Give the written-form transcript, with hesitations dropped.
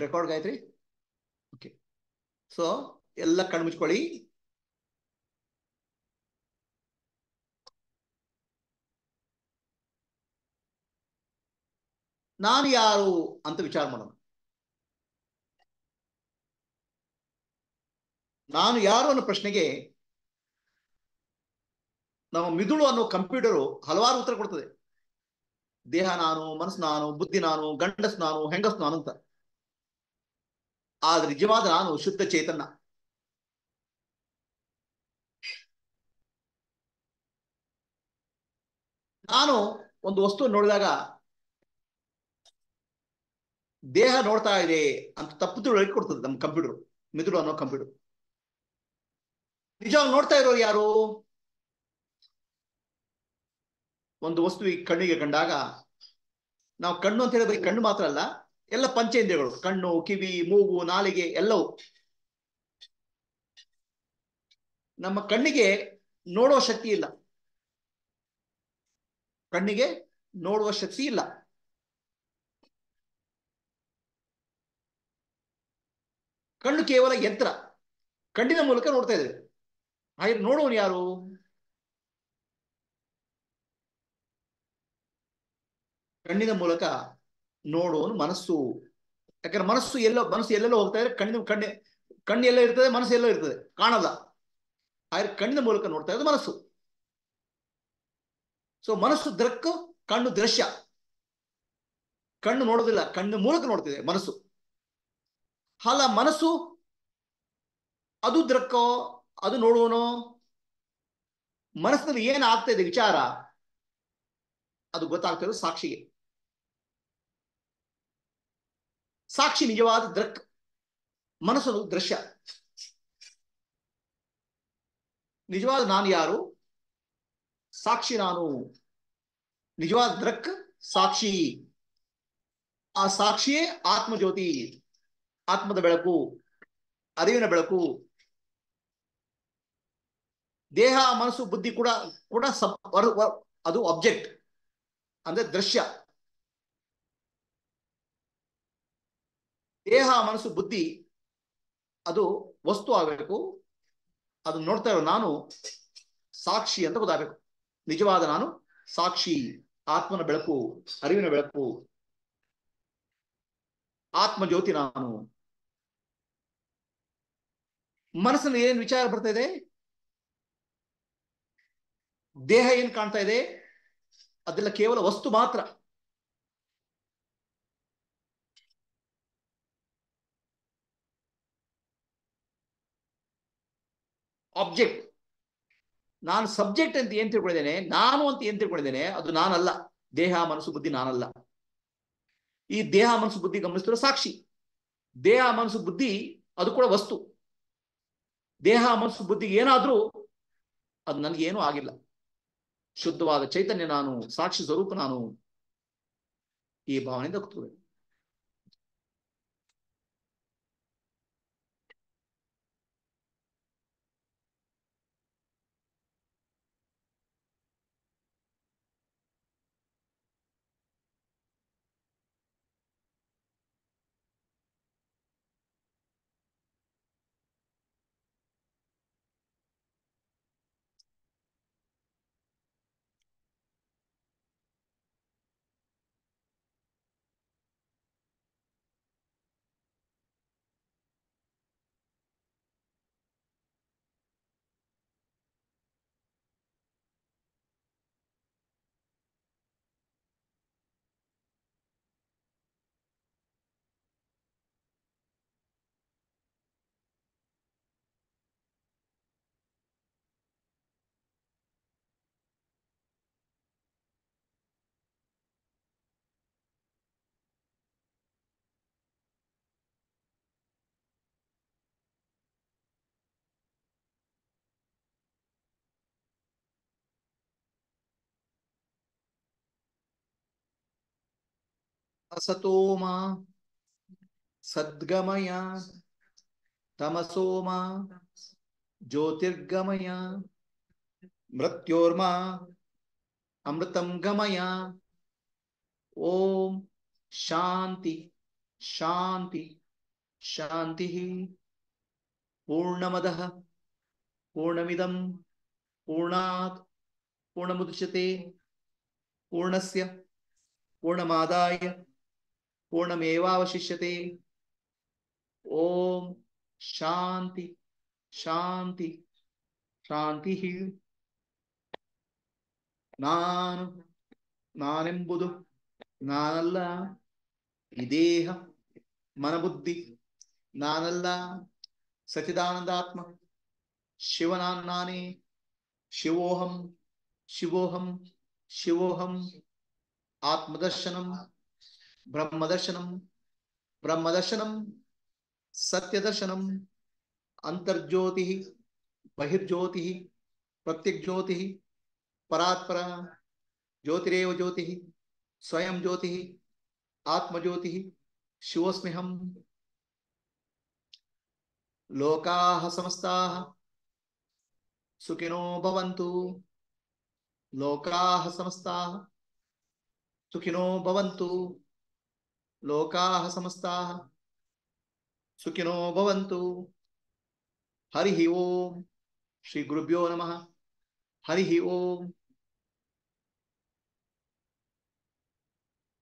Record Gayatri. Okay, so ಎಲ್ಲ ಕಣ್ಣು ಮುಚ್ಕೊಳ್ಳಿ. ನಾನು ಯಾರು ಅಂತ ವಿಚಾರ ಮಾಡೋಣ. ನಾನು ಯಾರು ಅನ್ನೋ ಪ್ರಶ್ನೆಗೆ ನಮ್ಮ ಮಿದುಳು ಅನ್ನೋ ಕಂಪ್ಯೂಟರು ಹಲವಾರು ಉತ್ತರ ಕೊಡ್ತದೆ. ದೇಹ ನಾನು, ಮನಸ್ಸು ನಾನು, ಬುದ್ಧಿ ನಾನು, ಗಂಡಸ್ ನಾನು, ಹೆಂಗಸ್ ನಾನು ಅಂತ. ಆದ್ರೆ ನಿಜವಾದ ನಾನು ಶುದ್ಧ ಚೇತನ. ನಾನು ಒಂದು ವಸ್ತು ನೋಡಿದಾಗ ದೇಹ ನೋಡ್ತಾ ಇದೆ ಅಂತ ತಪ್ಪು ತಿಳುವಳಿಕೆ ಕೊಡ್ತದೆ ನಮ್ಮ ಕಂಪ್ಯೂಟರ್, ಮಿದುಳು ಅನ್ನೋ ಕಂಪ್ಯೂಟರ್. ನಿಜವಾಗಿ ನೋಡ್ತಾ ಇರೋರು ಯಾರು? ಒಂದು ವಸ್ತು ಈ ಕಣ್ಣಿಗೆ ಕಂಡಾಗ ನಾವು ಕಣ್ಣು ಅಂತ ಹೇಳಿ ಬರೀ ಕಣ್ಣು ಮಾತ್ರ ಅಲ್ಲ, ಎಲ್ಲ ಪಂಚೇಂದ್ರಿಯಗಳು, ಕಣ್ಣು, ಕಿವಿ, ಮೂಗು, ನಾಲಿಗೆ ಎಲ್ಲವೂ. ನಮ್ಮ ಕಣ್ಣಿಗೆ ನೋಡುವ ಶಕ್ತಿ ಇಲ್ಲ. ಕಣ್ಣಿಗೆ ನೋಡುವ ಶಕ್ತಿ ಇಲ್ಲ. ಕಣ್ಣು ಕೇವಲ ಯಂತ್ರ. ಕಣ್ಣಿನ ಮೂಲಕ ನೋಡ್ತಾ ಇದ್ದೇವೆ. ಹಾಗೆ ನೋಡುವನು ಯಾರು? ಕಣ್ಣಿನ ಮೂಲಕ ನೋಡುವನು ಮನಸ್ಸು. ಯಾಕಂದ್ರೆ ಮನಸ್ಸು ಎಲ್ಲೆಲ್ಲೋ ಹೋಗ್ತಾ ಇದ್ರೆ ಕಣ್ಣು ಎಲ್ಲೋ ಇರ್ತದೆ, ಮನಸ್ಸು ಎಲ್ಲೋ ಇರ್ತದೆ, ಕಾಣಲ್ಲ. ಹಾಗೆ ಕಣ್ಣಿನ ಮೂಲಕ ನೋಡ್ತಾ ಇರೋದು ಮನಸ್ಸು. ಸೊ ಮನಸ್ಸು ದೃಕ್, ಕಣ್ಣು ದೃಶ್ಯ. ಕಣ್ಣು ನೋಡೋದಿಲ್ಲ, ಕಣ್ಣು ಮೂಲಕ ನೋಡ್ತಿದೆ ಮನಸ್ಸು. ಅಲ್ಲ, ಮನಸ್ಸು ಅದು ದೃಕ್ಕೋ, ಅದು ನೋಡುವನೋ. ಮನಸ್ಸಿನಲ್ಲಿ ಏನ್ ಆಗ್ತಾ ಇದೆ ವಿಚಾರ, ಅದು ಗೊತ್ತಾಗ್ತಿರೋದು ಸಾಕ್ಷಿಗೆ. ಸಾಕ್ಷಿ ನಿಜವಾದ ದೃಕ್, ಮನಸ್ಸು ದೃಶ್ಯ. ನಿಜವಾದ ನಾನು ಯಾರು? ಸಾಕ್ಷಿ ನಾನು. ನಿಜವಾದ ದೃಕ್ ಸಾಕ್ಷಿ. ಆ ಸಾಕ್ಷಿಯೇ ಆತ್ಮಜ್ಯೋತಿ, ಆತ್ಮದ ಬೆಳಕು, ಅರಿವಿನ ಬೆಳಕು. ದೇಹ, ಮನಸ್ಸು, ಬುದ್ಧಿ ಕೂಡ ಕೂಡ ಅದು ಆಬ್ಜೆಕ್ಟ್, ಅಂದ್ರೆ ದೃಶ್ಯ. ದೇಹ, ಮನಸ್ಸು, ಬುದ್ಧಿ ಅದು ವಸ್ತು ಆಗಬೇಕು. ಅದು ನೋಡ್ತಾ ಇರೋ ನಾನು ಸಾಕ್ಷಿ ಅಂತ ಗೊತ್ತಾಗಬೇಕು. ನಿಜವಾದ ನಾನು ಸಾಕ್ಷಿ, ಆತ್ಮನ ಬೆಳಕು, ಅರಿವಿನ ಬೆಳಕು, ಆತ್ಮಜ್ಯೋತಿ ನಾನು. ಮನಸ್ಸಲ್ಲಿ ಏನ್ ವಿಚಾರ ಬರ್ತಾ ಇದೆ, ದೇಹ ಏನ್ ಕಾಣ್ತಾ ಇದೆ, ಅದೆಲ್ಲ ಕೇವಲ ವಸ್ತು ಮಾತ್ರ. ಆಬ್ಜೆಕ್ಟ್. ನಾನು ಸಬ್ಜೆಕ್ಟ್ ಅಂತ ಏನ್ ತಿಳ್ಕೊಂಡಿದ್ದೇನೆ, ನಾನು ಅಂತ ಏನ್ ತಿಳ್ಕೊಂಡಿದ್ದೇನೆ, ಅದು ನಾನಲ್ಲ. ದೇಹ, ಮನಸ್ಸು, ಬುದ್ಧಿ ನಾನಲ್ಲ. ಈ ದೇಹ, ಮನಸ್ಸು, ಬುದ್ಧಿ ಗಮನಿಸ್ತಿರೋ ಸಾಕ್ಷಿ. ದೇಹ, ಮನಸ್ಸು, ಬುದ್ಧಿ ಅದು ಕೂಡ ವಸ್ತು. ದೇಹ, ಮನಸ್ಸು, ಬುದ್ಧಿಗೆ ಏನಾದ್ರೂ ಅದು ನನಗೇನೂ ಆಗಿಲ್ಲ. ಶುದ್ಧವಾದ ಚೈತನ್ಯ ನಾನು, ಸಾಕ್ಷಿ ಸ್ವರೂಪ ನಾನು. ಈ ಭಾವನೆಯಿಂದ ಕೂತ್ಕೋಬೇಕು. ಅಸತೋಮ ಸದ್ಗಮಯ ತಮಸೋಮ ಜ್ಯೋತಿರ್ಗಮಯ ಮೃತ್ಯೋರ್ಮ ಅಮೃತಂ ಗಮಯ. ಓಂ ಶಾಂತಿ ಶಾಂತಿ ಶಾಂತಿ. ಪೂರ್ಣಮದಃ ಪೂರ್ಣಮಿದಂ ಪೂರ್ಣಾತ್ ಪೂರ್ಣಮುದಚ್ಯತೆ ಪೂರ್ಣಸ್ಯ ಪೂರ್ಣಮಾದಾಯ ಪೂರ್ಣಮೇವಾವಶಿಷ್ಯತೆ. ಓಂ ಶಾಂತಿ ಶಾಂತಿ ಶಾಂತಿ. ನಾನೆಂಬುದು ನಾನಲ್ಲ. ಈ ದೇಹ ಮನಬುದ್ಧಿ ನಾನಲ್ಲ. ಸಚಿದಾನಂದಾತ್ಮ ಶಿವನಾನೇ. ಶಿವೋಹಂ ಶಿವೋಹಂ ಶಿವೋಹಂ. ಆತ್ಮದರ್ಶನಂ ಬ್ರಹ್ಮದರ್ಶನಂ ಬ್ರಹ್ಮದರ್ಶನಂ ಸತ್ಯದರ್ಶನಂ. ಅಂತರ್ಜ್ಯೋತಿ ಬಹಿರ್ಜ್ಯೋತಿ ಪ್ರತ್ಯಗ್ಜ್ಯೋತಿ ಪರಾತ್ಪರ. ಜ್ಯೋತಿರೇವ ಜ್ಯೋತಿ ಸ್ವಯಂ ಜ್ಯೋತಿ ಆತ್ಮಜ್ಯೋತಿ ಶಿವೋಸ್ಮ್ಯಹಂ. ಲೋಕಾಃ ಸಮಸ್ತಾಃ ಸುಖಿನೋ ಭವಂತು. ಲೋಕಾಃ ಸಮಸ್ತಾಃ ಸುಖಿನೋ ಭವಂತು. ಲೋಕಾಃ ಸಮಸ್ತಾಃ ಸುಖಿನೋ ಭವಂತು. ಹರಿ ಓಂ. ಶ್ರೀ ಗುರುಭ್ಯೋ ನಮಃ. ಹರಿ ಓಂ.